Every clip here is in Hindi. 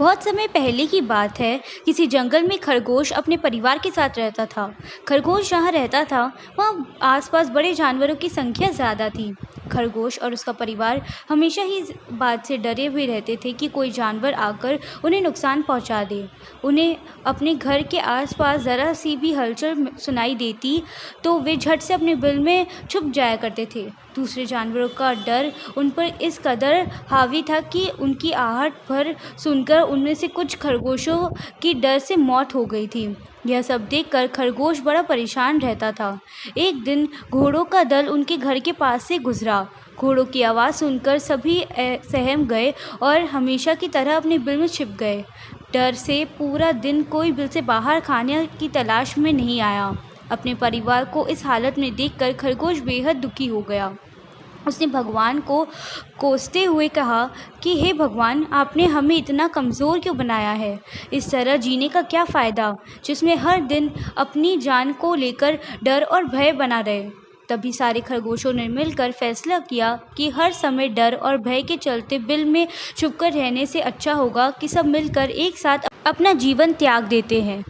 बहुत समय पहले की बात है। किसी जंगल में खरगोश अपने परिवार के साथ रहता था। खरगोश जहाँ रहता था वहाँ आसपास बड़े जानवरों की संख्या ज़्यादा थी। खरगोश और उसका परिवार हमेशा ही इस बात से डरे हुए रहते थे कि कोई जानवर आकर उन्हें नुकसान पहुँचा दे। उन्हें अपने घर के आसपास ज़रा सी भी हलचल सुनाई देती तो वे झट से अपने बिल में छुप जाया करते थे। दूसरे जानवरों का डर उन पर इस कदर हावी था कि उनकी आहट भर सुनकर उनमें से कुछ खरगोशों की डर से मौत हो गई थी। यह सब देखकर खरगोश बड़ा परेशान रहता था। एक दिन घोड़ों का दल उनके घर के पास से गुजरा। घोड़ों की आवाज़ सुनकर सभी सहम गए और हमेशा की तरह अपने बिल में छिप गए। डर से पूरा दिन कोई बिल से बाहर खाने की तलाश में नहीं आया। अपने परिवार को इस हालत में देखकर खरगोश बेहद दुखी हो गया। उसने भगवान को कोसते हुए कहा कि हे भगवान, आपने हमें इतना कमज़ोर क्यों बनाया है? इस तरह जीने का क्या फ़ायदा, जिसमें हर दिन अपनी जान को लेकर डर और भय बना रहे। तभी सारे खरगोशों ने मिलकर फैसला किया कि हर समय डर और भय के चलते बिल में छुपकर रहने से अच्छा होगा कि सब मिलकर एक साथ अपना जीवन त्याग देते हैं।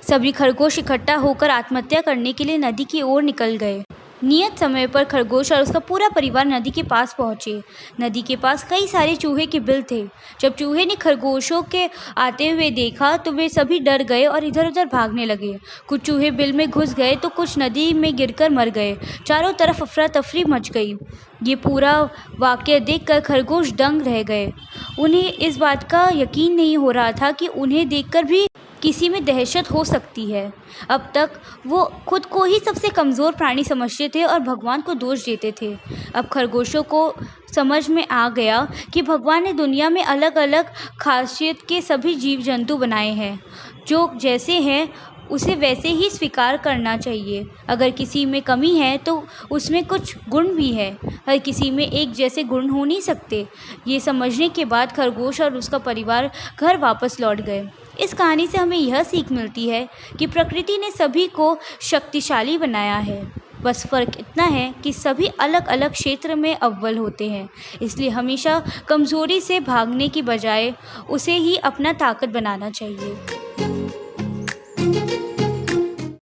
सभी खरगोश इकट्ठा होकर आत्महत्या करने के लिए नदी की ओर निकल गए। नियत समय पर खरगोश और उसका पूरा परिवार नदी के पास पहुंचे। नदी के पास कई सारे चूहे के बिल थे। जब चूहे ने खरगोशों के आते हुए देखा तो वे सभी डर गए और इधर उधर भागने लगे। कुछ चूहे बिल में घुस गए तो कुछ नदी में गिरकर मर गए। चारों तरफ अफरा तफरी मच गई। ये पूरा वाक़या देखकर खरगोश दंग रह गए। उन्हें इस बात का यकीन नहीं हो रहा था कि उन्हें देखकर भी किसी में दहशत हो सकती है। अब तक वो खुद को ही सबसे कमज़ोर प्राणी समझते थे और भगवान को दोष देते थे। अब खरगोशों को समझ में आ गया कि भगवान ने दुनिया में अलग अलग खासियत के सभी जीव जंतु बनाए हैं। जो जैसे हैं उसे वैसे ही स्वीकार करना चाहिए। अगर किसी में कमी है तो उसमें कुछ गुण भी है। हर किसी में एक जैसे गुण हो नहीं सकते। ये समझने के बाद खरगोश और उसका परिवार घर वापस लौट गए। इस कहानी से हमें यह सीख मिलती है कि प्रकृति ने सभी को शक्तिशाली बनाया है। बस फ़र्क इतना है कि सभी अलग अलग क्षेत्र में अव्वल होते हैं। इसलिए हमेशा कमज़ोरी से भागने की बजाय उसे ही अपना ताकत बनाना चाहिए।